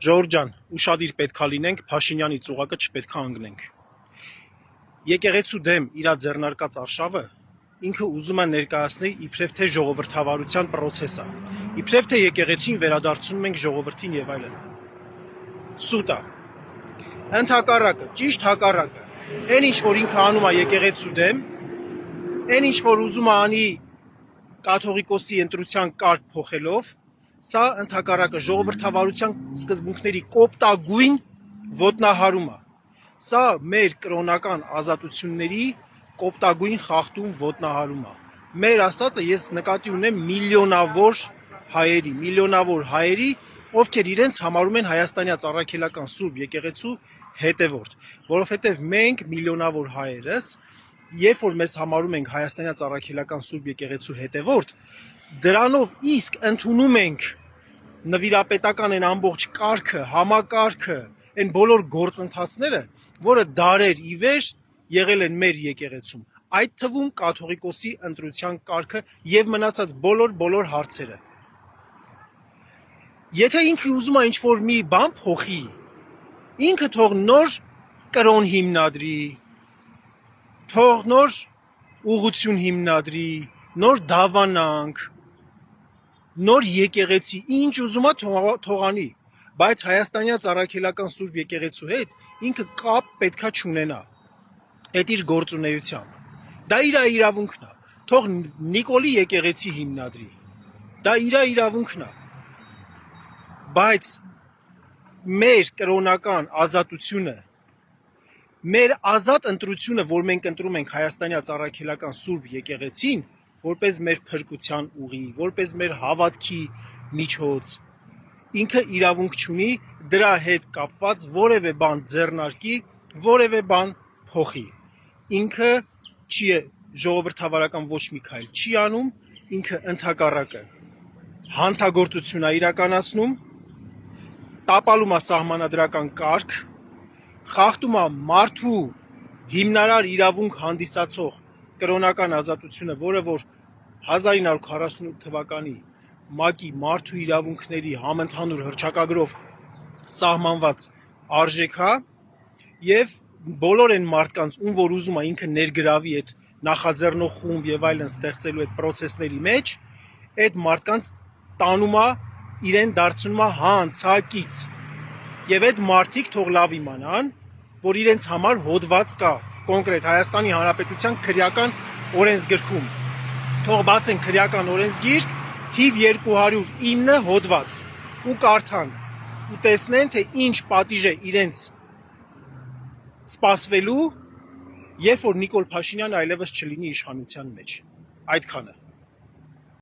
Ժողովուրդ ջան, ուշադիր պետքա լինենք, Փաշինյանի ծուղակը չպետքա ընկնենք։ Եկեղեցու դեմ իր ձեռնարկած արշավը ինքը ուզում է ներկայացնել իբրև թե ժողովրդավարության process է։ Իբրև թե եկեղեցին վերադարձնում ենք ժողովրդին եւ այլն։ Սուտ է։ Ընդհակառակը, ճիշտ հակառակը։ Այն ինչ որ ինքը անում է եկեղեցու դեմ, այն ինչ որ ուզում է անի կաթողիկոսի ընտրության կարգ փոխելով, սա ընդհակառակը ժողովրդավարության սկզբունքների կոպտագույն ոտնահարում է։ Սա մեր կրոնական ազատությունների կոպտագույն խախտում ոտնահարում է։ Մեր ասածը ես նկատի ունեմ միլիոնավոր հայերի, ովքեր իրենց համարում են հայաստանյաց առաքելական Սուրբ եկեղեցու հետևորդ, որովհետև մենք միլիոնավոր հայերս, երբ որ մեզ համարում ենք հայաստանյաց առաքելական Սուրբ եկեղեցու հետևորդ, դրանով իսկ ընդունում ենք նվիրապետական այն ամբողջ կարգը, համակարգը, այն բոլոր գործընթացները, որը դարեր ի վեր եղել են մեր եկեղեցում, այդ թվում կաթողիկոսի ընտրության կարգը եւ մնացած բոլոր հարցերը։ Եթե ինքը ուզում է ինչ-որ մի բան փոխի, ինքը թող նոր կրոն հիմնադրի, թող նոր ուղղություն հիմնադրի, նոր դավանանք, նոր եկեղեցի, ինչ ուզում է թող անի, բայց հայաստանյաց առաքելական Սուրբ եկեղեցու հետ ինքը կապ պետքա չունենա այդ իր գործունեությամբ։ Դա իր իրավունքն է, թող Նիկոլի եկեղեցի հիմնադրի, դա իր իրավունքն է, բայց մեր կրոնական ազատությունը, մեր ազատ ընտրությունը, որ մենք ընտրում ենք հայաստանյաց առաքելական Սուրբ եկեղեցին, որպես մեր փրկության ուղի, որպես մեր հավատքի միջոց, ինքը իրավունք չունի դրա հետ կապված որևէ բան ձեռնարկի, որևէ բան փոխի։ Ինքը չի ժողովրդավարական ոչ մի քայլ չի անում, ինքը ընդհակառակը հանցագործություն է իրականացնում, տապալում է սահմանադրական կարգ, խախտում է մարդու հիմնարար իրավունք հանդիսացող կրոնական ազատությունը, որը որ 1948 թվականի ՄԱԿ-ի մարդու իրավունքների համընդհանուր հռչակագրով սահմանված արժեք է, եւ բոլոր այն մարդկանց, ում որ ուզում է ինքը ներգրավի այդ նախաձեռնող խումբ եւ այլն ստեղծելու այդ process-ների մեջ, այդ մարդկանց տանում է իրեն դարձնում է հանցակից։ Եվ այդ մարդիկ թող լավ իմանան, որ իրենց համար հոդված կա կոնկրետ Հայաստանի Հանրապետության քրեական օրենսգրքում։ Թող բացեն քրեական օրենսգիրք, թիվ 209 հոդված ու կարդան ու տեսնեն, թե ինչ պատիժ է իրենց սպասվելու, երբ որ Նիկոլ Փաշինյանը այլևս չլինի իշխանության մեջ։ Այդքանը։